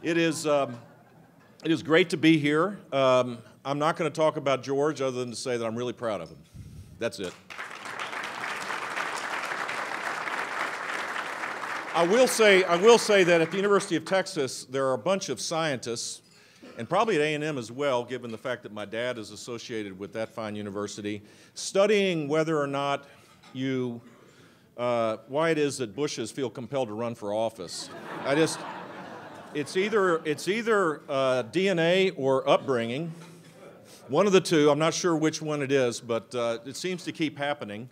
It is great to be here. I'm not going to talk about George other than to say that I'm really proud of him. That's it. I will say that at the University of Texas, there are a bunch of scientists, and probably at A&M as well, given the fact that my dad is associated with that fine university, studying whether or not why it is that Bushes feel compelled to run for office. It's either DNA or upbringing, one of the two. I'm not sure which one it is, but it seems to keep happening.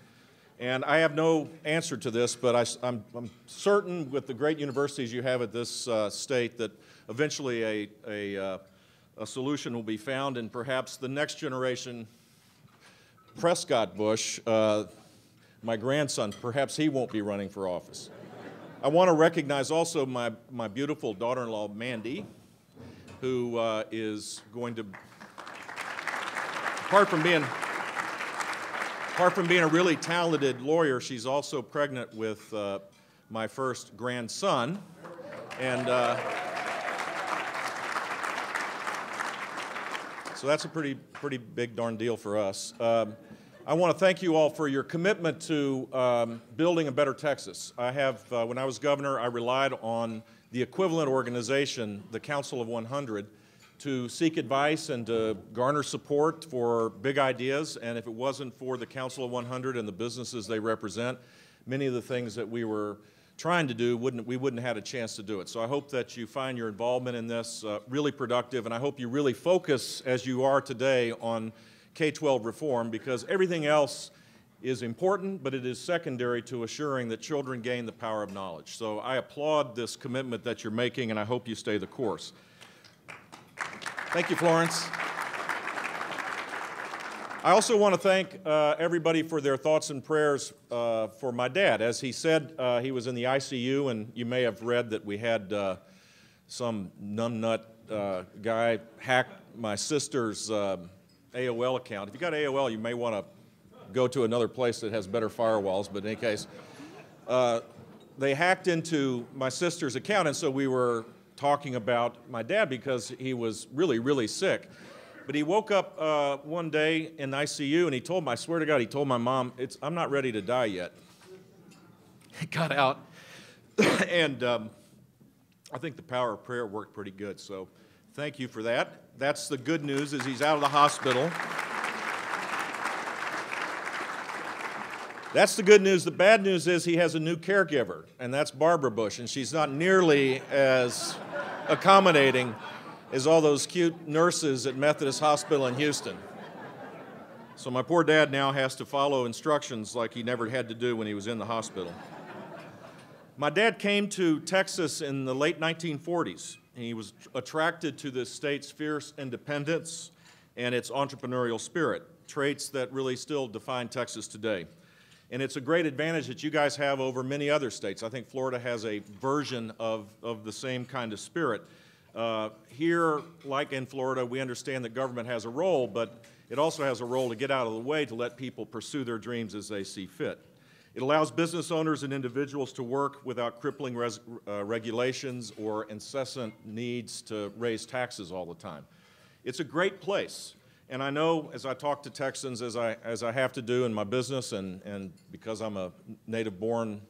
And I have no answer to this, but I'm certain with the great universities you have at this state that eventually a solution will be found, and perhaps the next generation, Prescott Bush, my grandson, perhaps he won't be running for office. I want to recognize also my beautiful daughter-in-law, Mandy, who is going to, apart from being a really talented lawyer, she's also pregnant with my first grandson. And so that's a pretty big darn deal for us. I want to thank you all for your commitment to building a better Texas. When I was governor, I relied on the equivalent organization, the Council of 100, to seek advice and to garner support for big ideas. And if it wasn't for the Council of 100 and the businesses they represent, many of the things that we were trying to do, we wouldn't have had a chance to do it. So I hope that you find your involvement in this really productive, and I hope you really focus, as you are today, on K-12 reform, because everything else is important, but it is secondary to assuring that children gain the power of knowledge. So I applaud this commitment that you're making, and I hope you stay the course. Thank you, Florence. I also want to thank everybody for their thoughts and prayers for my dad. As he said, he was in the ICU, and you may have read that we had some numbnut guy hack my sister's AOL account. If you got AOL, you may want to go to another place that has better firewalls, but in any case, they hacked into my sister's account, and so we were talking about my dad because he was really, really sick. But he woke up one day in ICU, and he told me, I swear to God, he told my mom, I'm not ready to die yet. He got out, and I think the power of prayer worked pretty good, so thank you for that. That's the good news, is he's out of the hospital. That's the good news. The bad news is he has a new caregiver, and that's Barbara Bush, and she's not nearly as accommodating as all those cute nurses at Methodist Hospital in Houston. So my poor dad now has to follow instructions like he never had to do when he was in the hospital. My dad came to Texas in the late 1940s. He was attracted to this state's fierce independence and its entrepreneurial spirit, traits that really still define Texas today. And it's a great advantage that you guys have over many other states. I think Florida has a version of the same kind of spirit. Here, like in Florida, we understand that government has a role, but it also has a role to get out of the way to let people pursue their dreams as they see fit. It allows business owners and individuals to work without crippling regulations or incessant needs to raise taxes all the time. It's a great place. And I know, as I talk to Texans, as I have to do in my business, and because I'm a native-born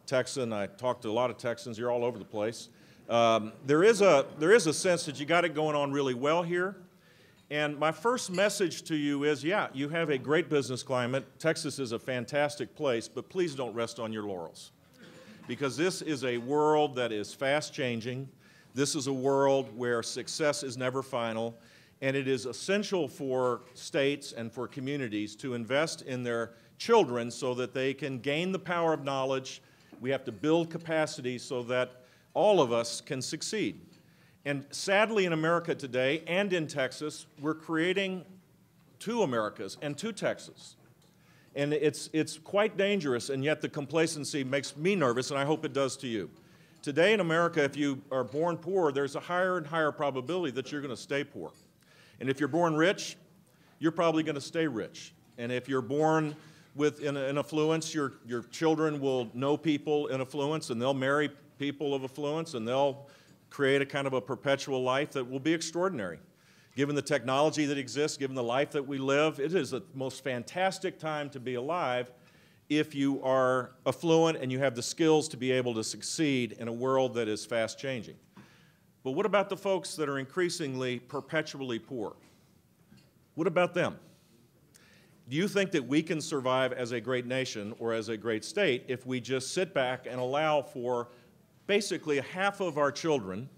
Texan, I talk to a lot of Texans. You're all over the place. There is a sense that you got it going on really well here. And my first message to you is, yeah, you have a great business climate. Texas is a fantastic place, but please don't rest on your laurels, because this is a world that is fast-changing. This is a world where success is never final. And it is essential for states and for communities to invest in their children so that they can gain the power of knowledge. We have to build capacity so that all of us can succeed. And sadly, in America today and in Texas, we're creating two Americas and two Texas. And it's quite dangerous, and yet the complacency makes me nervous, and I hope it does to you. Today in America, if you are born poor, there's a higher and higher probability that you're going to stay poor. And if you're born rich, you're probably going to stay rich. And if you're born in affluence, your children will know people in affluence, and they'll marry people of affluence, and they'll create a kind of a perpetual life that will be extraordinary. Given the technology that exists, given the life that we live, it is the most fantastic time to be alive if you are affluent and you have the skills to be able to succeed in a world that is fast changing. But what about the folks that are increasingly perpetually poor? What about them? Do you think that we can survive as a great nation or as a great state if we just sit back and allow for basically half of our children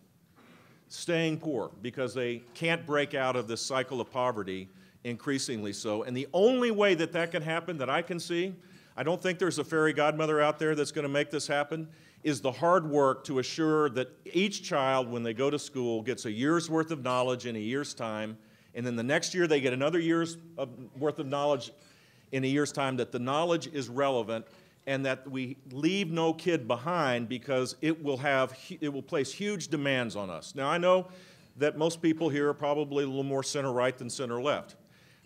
staying poor because they can't break out of this cycle of poverty, increasingly so? And the only way that that can happen that I can see, I don't think there's a fairy godmother out there that's going to make this happen, is the hard work to assure that each child, when they go to school, gets a year's worth of knowledge in a year's time, and then the next year they get another year's worth of knowledge in a year's time, that the knowledge is relevant, and that we leave no kid behind, because it will place huge demands on us. Now, I know that most people here are probably a little more center-right than center-left,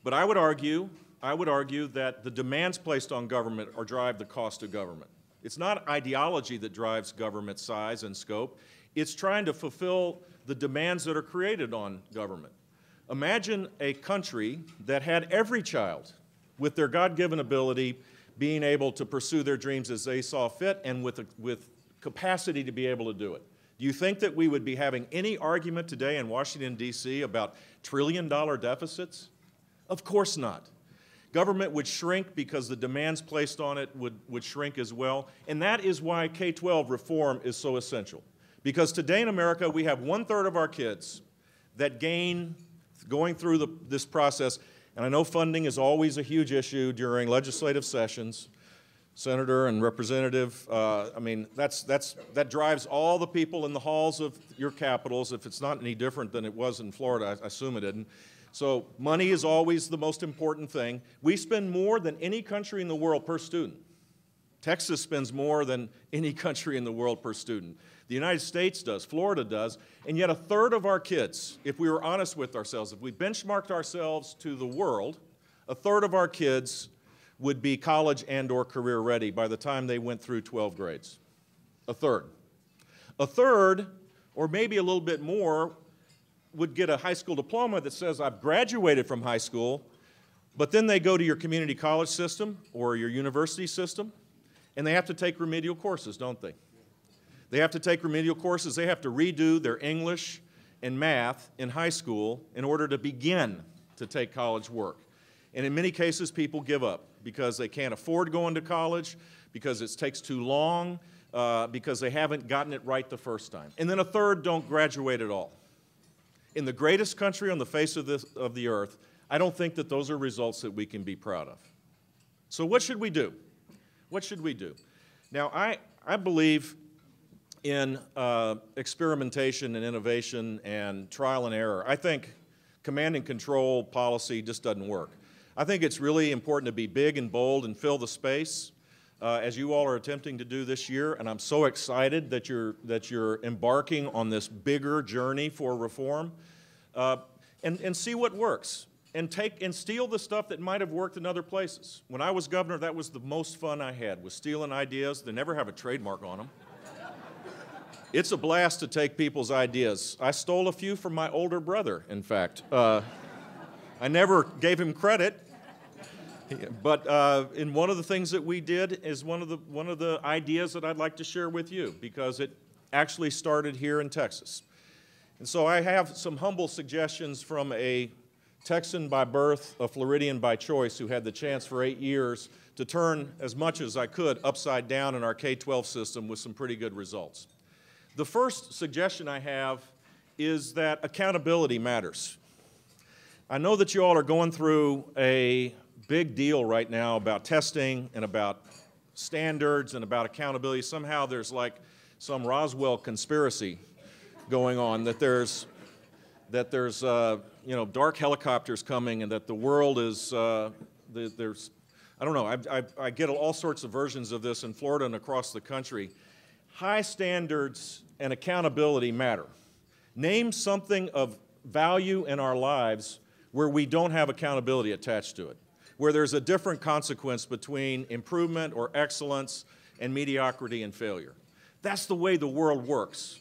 but I would argue that the demands placed on government drive the cost of government. It's not ideology that drives government size and scope. It's trying to fulfill the demands that are created on government. Imagine a country that had every child, with their God-given ability, being able to pursue their dreams as they saw fit, and with capacity to be able to do it. Do you think that we would be having any argument today in Washington, D.C. about trillion-dollar deficits? Of course not. Government would shrink because the demands placed on it would shrink as well, and that is why K-12 reform is so essential. Because today in America, we have 1/3 of our kids that gain, going through this process, and I know funding is always a huge issue during legislative sessions, Senator and Representative. I mean, that drives all the people in the halls of your capitals. If it's not any different than it was in Florida, I assume it didn't. So money is always the most important thing. We spend more than any country in the world per student. Texas spends more than any country in the world per student. The United States does, Florida does, and yet 1/3 of our kids, if we were honest with ourselves, if we benchmarked ourselves to the world, 1/3 of our kids would be college and or career ready by the time they went through 12 grades. 1/3. 1/3, or maybe a little bit more, would get a high school diploma that says, I've graduated from high school, but then they go to your community college system or your university system, and they have to take remedial courses, don't they? They have to take remedial courses. They have to redo their English and math in high school in order to begin to take college work. And in many cases, people give up because they can't afford going to college, because it takes too long, because they haven't gotten it right the first time. And then 1/3 don't graduate at all. In the greatest country on the face of the earth, I don't think that those are results that we can be proud of. So what should we do? What should we do? Now, I believe in experimentation and innovation and trial and error. I think command and control policy just doesn't work. I think it's really important to be big and bold and fill the space, as you all are attempting to do this year, and I'm so excited that you're embarking on this bigger journey for reform, and see what works, and steal the stuff that might have worked in other places. When I was governor, that was the most fun I had, was stealing ideas. They never have a trademark on them. It's a blast to take people's ideas. I stole a few from my older brother, in fact. I never gave him credit. But in one of the things that we did is one of the ideas that I'd like to share with you, because it actually started here in Texas. And so I have some humble suggestions from a Texan by birth, a Floridian by choice, who had the chance for 8 years to turn as much as I could upside down in our K-12 system with some pretty good results. The first suggestion I have is that accountability matters. I know that you all are going through a big deal right now about testing and about standards and about accountability. Somehow there's like some Roswell conspiracy going on, that there's dark helicopters coming, and that the world is I don't know. I get all sorts of versions of this in Florida and across the country. High standards and accountability matter. Name something of value in our lives where we don't have accountability attached to it, where there's a different consequence between improvement or excellence and mediocrity and failure. That's the way the world works.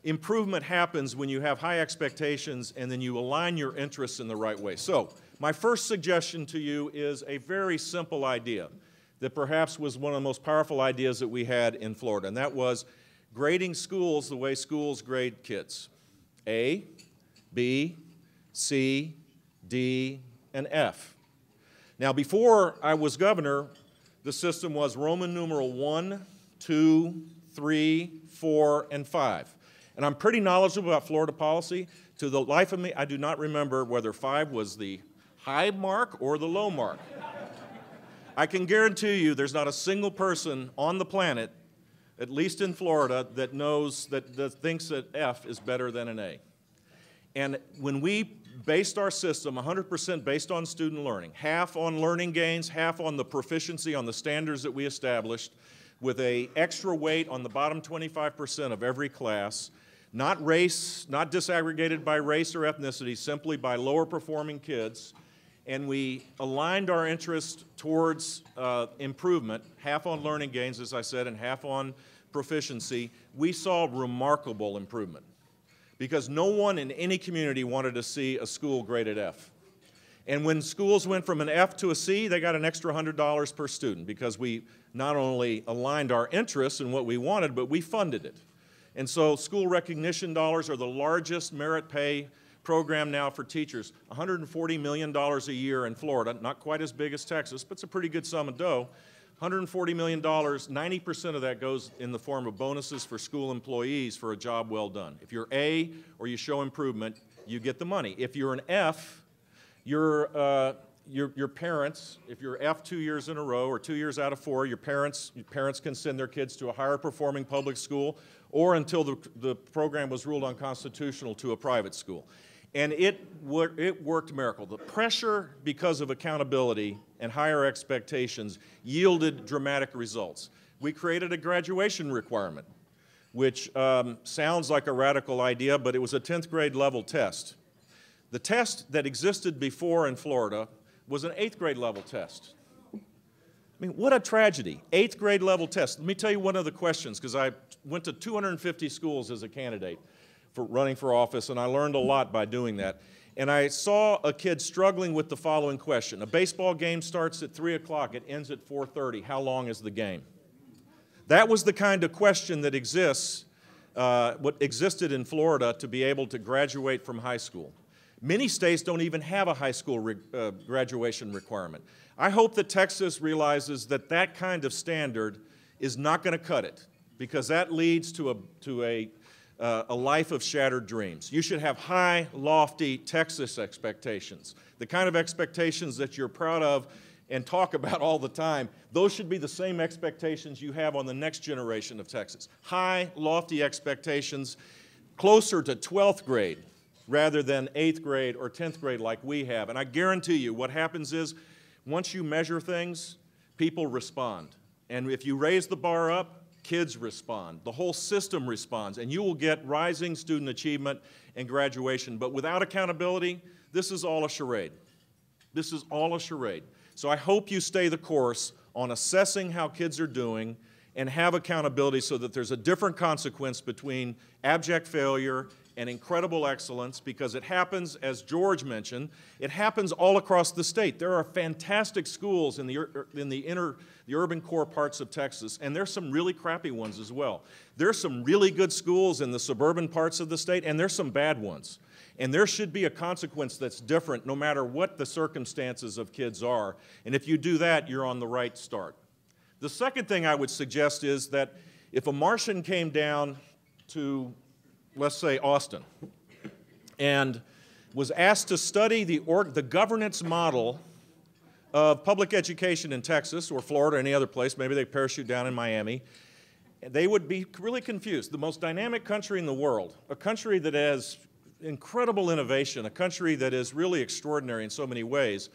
improvement happens when you have high expectations and then you align your interests in the right way. So, my first suggestion to you is a very simple idea that perhaps was one of the most powerful ideas that we had in Florida, and that was grading schools the way schools grade kids. A, B, C, D, and F. Now, before I was governor, the system was Roman numeral 1, 2, 3, 4, and 5. And I'm pretty knowledgeable about Florida policy. To the life of me, I do not remember whether 5 was the high mark or the low mark. I can guarantee you there's not a single person on the planet, at least in Florida, that knows, that thinks that F is better than an A. And when we based our system 100% based on student learning, half on learning gains, half on the proficiency on the standards that we established, with an extra weight on the bottom 25% of every class, not race, not disaggregated by race or ethnicity, simply by lower performing kids, and we aligned our interest towards improvement, half on learning gains, as I said, and half on proficiency, we saw remarkable improvement. Because no one in any community wanted to see a school graded F. And when schools went from an F to a C, they got an extra $100 per student because we not only aligned our interests in what we wanted, but we funded it. And so school recognition dollars are the largest merit pay program now for teachers. $140 million a year in Florida, not quite as big as Texas, but it's a pretty good sum of dough. $140 million, 90% of that goes in the form of bonuses for school employees for a job well done. If you're A or you show improvement, you get the money. If you're an F, your parents, if you're F 2 years in a row or 2 years out of 4, your parents can send their kids to a higher performing public school or until the program was ruled unconstitutional to a private school. And it worked a miracle. The pressure because of accountability and higher expectations yielded dramatic results. We created a graduation requirement, which sounds like a radical idea, but it was a 10th grade level test. The test that existed before in Florida was an 8th grade level test. I mean, what a tragedy. 8th grade level test. Let me tell you one of the questions, because I went to 250 schools as a candidate for running for office, and I learned a lot by doing that. And I saw a kid struggling with the following question. A baseball game starts at 3 o'clock, it ends at 4:30. How long is the game? That was the kind of question that what existed in Florida to be able to graduate from high school. Many states don't even have a high school graduation requirement. I hope that Texas realizes that that kind of standard is not going to cut it, because that leads to a life of shattered dreams. You should have high, lofty Texas expectations, the kind of expectations that you're proud of and talk about all the time. Those should be the same expectations you have on the next generation of Texas. High, lofty expectations, closer to 12th grade rather than 8th grade or 10th grade like we have. And I guarantee you what happens is once you measure things, people respond. And if you raise the bar up, kids respond. The whole system responds, and you will get rising student achievement and graduation. But without accountability, this is all a charade. This is all a charade. So I hope you stay the course on assessing how kids are doing and have accountability so that there's a different consequence between abject failure and incredible excellence, because it happens, as George mentioned, it happens all across the state. There are fantastic schools in the urban core parts of Texas, and there's some really crappy ones as well. There's some really good schools in the suburban parts of the state, and there's some bad ones. And there should be a consequence that's different no matter what the circumstances of kids are. And if you do that, you're on the right start. The second thing I would suggest is that if a Martian came down to, let's say, Austin, and was asked to study the governance model of public education in Texas or Florida or any other place, maybe they parachute down in Miami, they would be really confused. The most dynamic country in the world, a country that has incredible innovation, a country that is really extraordinary in so many ways,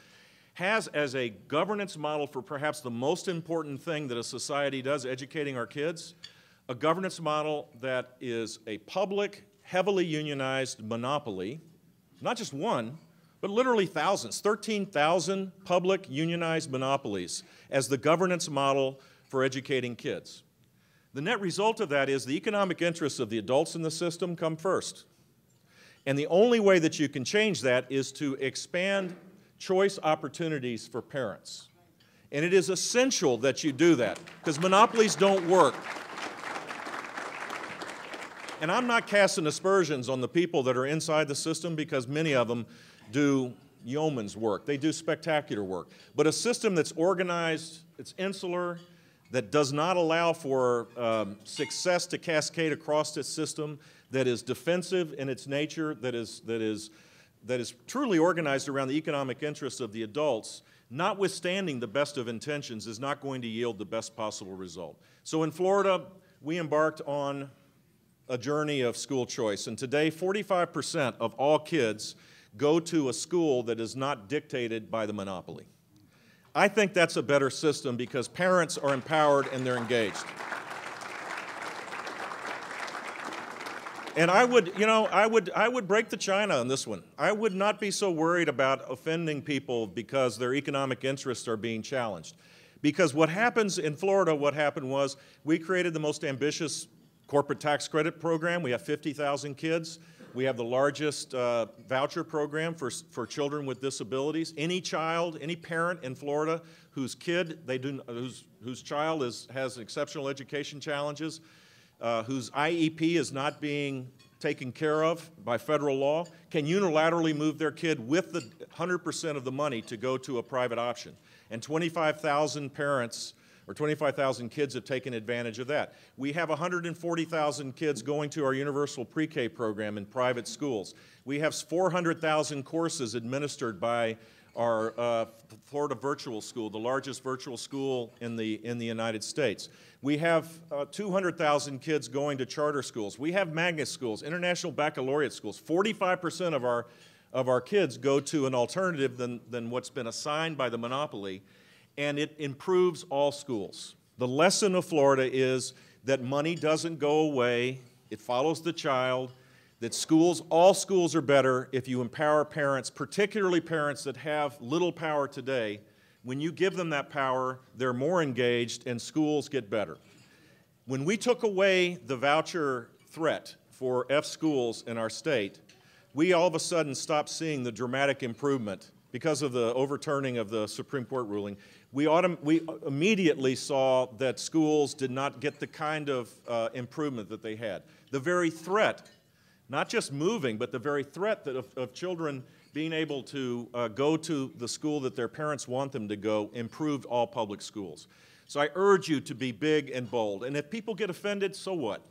has as a governance model for perhaps the most important thing that a society does, educating our kids, a governance model that is a public, heavily unionized monopoly, not just one, but literally thousands, 13,000 public unionized monopolies as the governance model for educating kids. The net result of that is the economic interests of the adults in the system come first. And the only way that you can change that is to expand choice opportunities for parents. And it is essential that you do that, because monopolies don't work. And I'm not casting aspersions on the people that are inside the system, because many of them do yeoman's work. They do spectacular work. But a system that's organized, it's insular, that does not allow for success to cascade across its system, that is defensive in its nature, that is truly organized around the economic interests of the adults, notwithstanding the best of intentions, is not going to yield the best possible result. So in Florida, we embarked on a journey of school choice, and today 45% of all kids go to a school that is not dictated by the monopoly. I think that's a better system because parents are empowered and they're engaged. And I would break the china on this one. I would not be so worried about offending people because their economic interests are being challenged. Because what happens in Florida, what happened was we created the most ambitious corporate tax credit program. We have 50,000 kids. We have the largest voucher program for children with disabilities. Any child, any parent in Florida whose child has exceptional education challenges, whose IEP is not being taken care of by federal law, can unilaterally move their kid with the 100% of the money to go to a private option. And 25,000 parents or 25,000 kids have taken advantage of that. We have 140,000 kids going to our universal pre-K program in private schools. We have 400,000 courses administered by our Florida Virtual School, the largest virtual school in the United States. We have 200,000 kids going to charter schools. We have magnet schools, international baccalaureate schools. 45% of our kids go to an alternative than what's been assigned by the monopoly, and it improves all schools. The lesson of Florida is that money doesn't go away. It follows the child, that all schools are better if you empower parents, particularly parents that have little power today. When you give them that power, they're more engaged and schools get better. When we took away the voucher threat for F schools in our state, we all of a sudden stopped seeing the dramatic improvement because of the overturning of the Supreme Court ruling. We immediately saw that schools did not get the kind of improvement that they had. The very threat, not just moving, but the very threat of children being able to go to the school that their parents want them to go improved all public schools. So I urge you to be big and bold. And if people get offended, so what?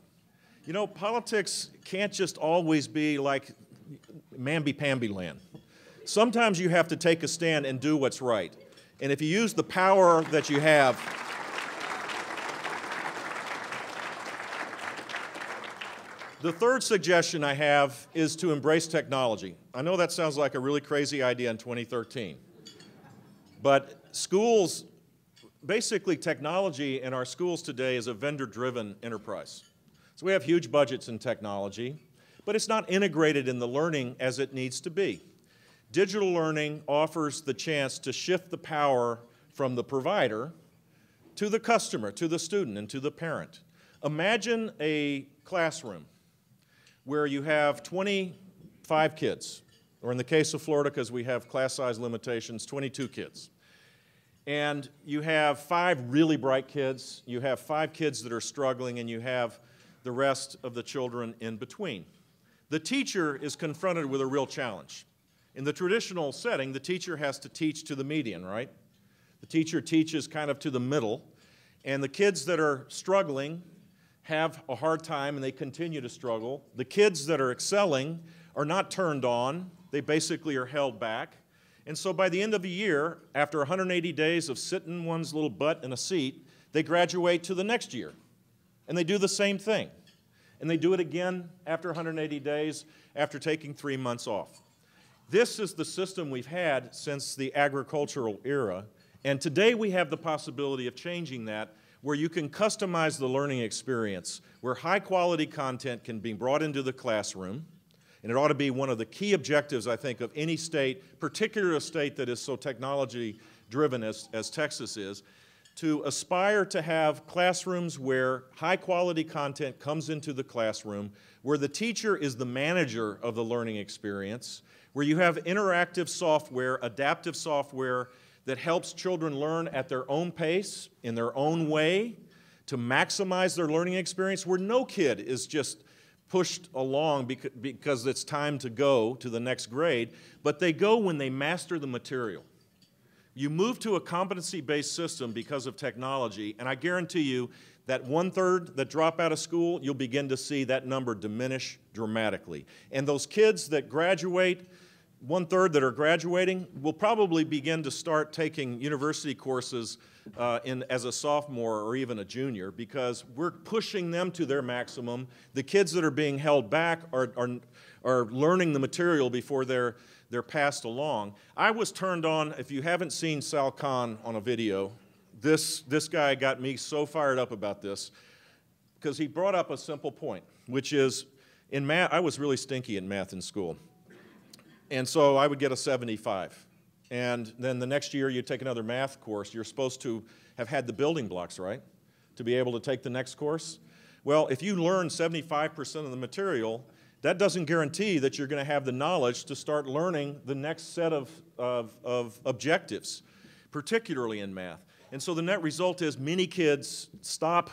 You know, politics can't just always be like mamby-pamby land. Sometimes you have to take a stand and do what's right. And if you use the power that you have, the third suggestion I have is to embrace technology. I know that sounds like a really crazy idea in 2013. But schools, basically technology in our schools today is a vendor-driven enterprise. So we have huge budgets in technology, but it's not integrated in the learning as it needs to be. Digital learning offers the chance to shift the power from the provider to the customer, to the student, and to the parent. Imagine a classroom where you have 25 kids, or in the case of Florida, because we have class size limitations, 22 kids. And you have 5 really bright kids, you have 5 kids that are struggling, and you have the rest of the children in between. The teacher is confronted with a real challenge. In the traditional setting, the teacher has to teach to the median, right? The teacher teaches kind of to the middle, and the kids that are struggling have a hard time and they continue to struggle. The kids that are excelling are not turned on. They basically are held back. And so by the end of the year, after 180 days of sitting one's little butt in a seat, they graduate to the next year. And they do the same thing. And they do it again after 180 days, after taking 3 months off. This is the system we've had since the agricultural era, and today we have the possibility of changing that, where you can customize the learning experience, where high-quality content can be brought into the classroom, and it ought to be one of the key objectives, I think, of any state, particularly a state that is so technology-driven as Texas is, to aspire to have classrooms where high-quality content comes into the classroom, where the teacher is the manager of the learning experience, where you have interactive software, adaptive software that helps children learn at their own pace, in their own way, to maximize their learning experience, where no kid is just pushed along because it's time to go to the next grade, but they go when they master the material. You move to a competency-based system because of technology, and I guarantee you that 1/3 that drop out of school, you'll begin to see that number diminish dramatically. And those kids that graduate, 1/3 that are graduating, will probably begin to start taking university courses as a sophomore or even a junior, because we're pushing them to their maximum. The kids that are being held back are learning the material before they're passed along. I was turned on, if you haven't seen Sal Khan on a video, this guy got me so fired up about this, because he brought up a simple point, which is, in math, I was really stinky in math in school. And so I would get a 75. And then the next year you take another math course, you're supposed to have had the building blocks, right, to be able to take the next course? Well, if you learn 75% of the material, that doesn't guarantee that you're going to have the knowledge to start learning the next set of objectives, particularly in math. And so the net result is many kids stop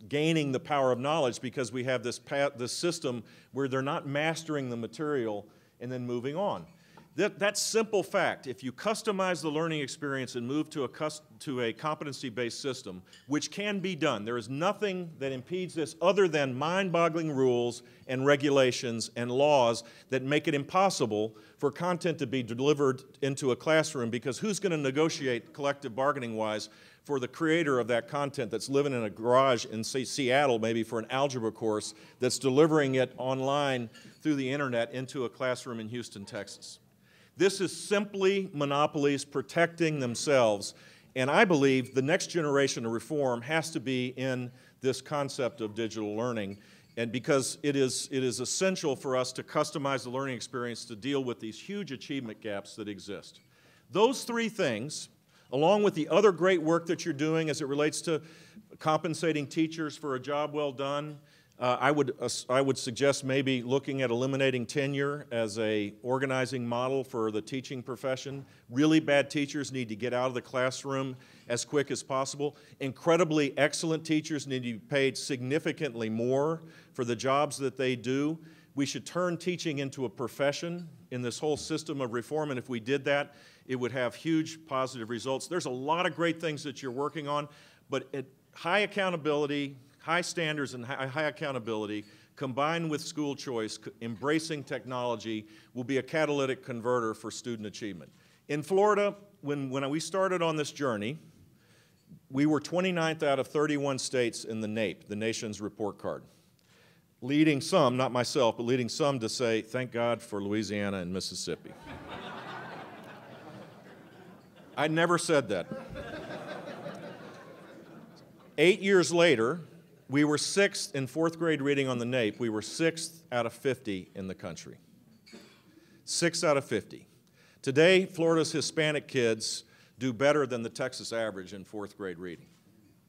gaining the power of knowledge because we have this system where they're not mastering the material and then moving on. That simple fact, if you customize the learning experience and move to a competency-based system, which can be done, there is nothing that impedes this other than mind-boggling rules and regulations and laws that make it impossible for content to be delivered into a classroom, because who's going to negotiate collective bargaining-wise for the creator of that content that's living in a garage in, say, Seattle, maybe for an algebra course, that's delivering it online through the internet into a classroom in Houston, Texas? This is simply monopolies protecting themselves, and I believe the next generation of reform has to be in this concept of digital learning, and because it is essential for us to customize the learning experience to deal with these huge achievement gaps that exist. Those three things, along with the other great work that you're doing as it relates to compensating teachers for a job well done, I would suggest maybe looking at eliminating tenure as an organizing model for the teaching profession. Really bad teachers need to get out of the classroom as quick as possible. Incredibly excellent teachers need to be paid significantly more for the jobs that they do. We should turn teaching into a profession in this whole system of reform, and if we did that, it would have huge positive results. There's a lot of great things that you're working on, but high accountability, high standards and high accountability, combined with school choice, embracing technology, will be a catalytic converter for student achievement. In Florida, when we started on this journey, we were 29th out of 31 states in the NAEP, the nation's report card, leading some, not myself, but leading some to say, thank God for Louisiana and Mississippi. I never said that. 8 years later, we were 6th in 4th grade reading on the NAEP. We were 6th out of 50 in the country. 6 out of 50. Today, Florida's Hispanic kids do better than the Texas average in 4th grade reading.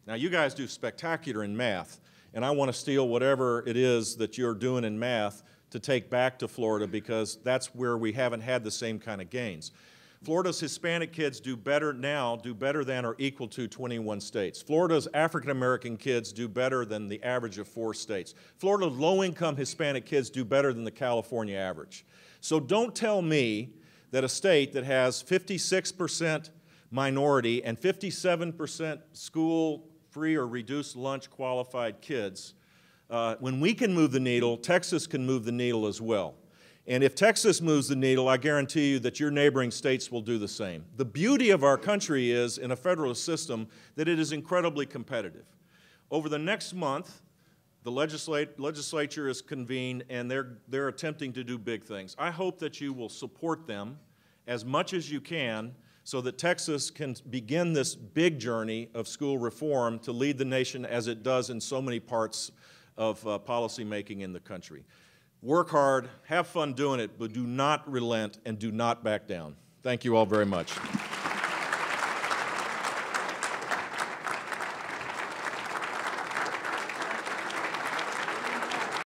Now, you guys do spectacular in math, and I want to steal whatever it is that you're doing in math to take back to Florida, because that's where we haven't had the same kind of gains. Florida's Hispanic kids do better than or equal to 21 states. Florida's African-American kids do better than the average of 4 states. Florida's low-income Hispanic kids do better than the California average. So don't tell me that a state that has 56% minority and 57% school free or reduced lunch qualified kids, when we can move the needle, Texas can move the needle as well. And if Texas moves the needle, I guarantee you that your neighboring states will do the same. The beauty of our country is, in a federalist system, that it is incredibly competitive. Over the next month, the legislature is convened, and they're attempting to do big things. I hope that you will support them as much as you can, so that Texas can begin this big journey of school reform to lead the nation as it does in so many parts of policy making in the country. Work hard, have fun doing it, but do not relent and do not back down. Thank you all very much.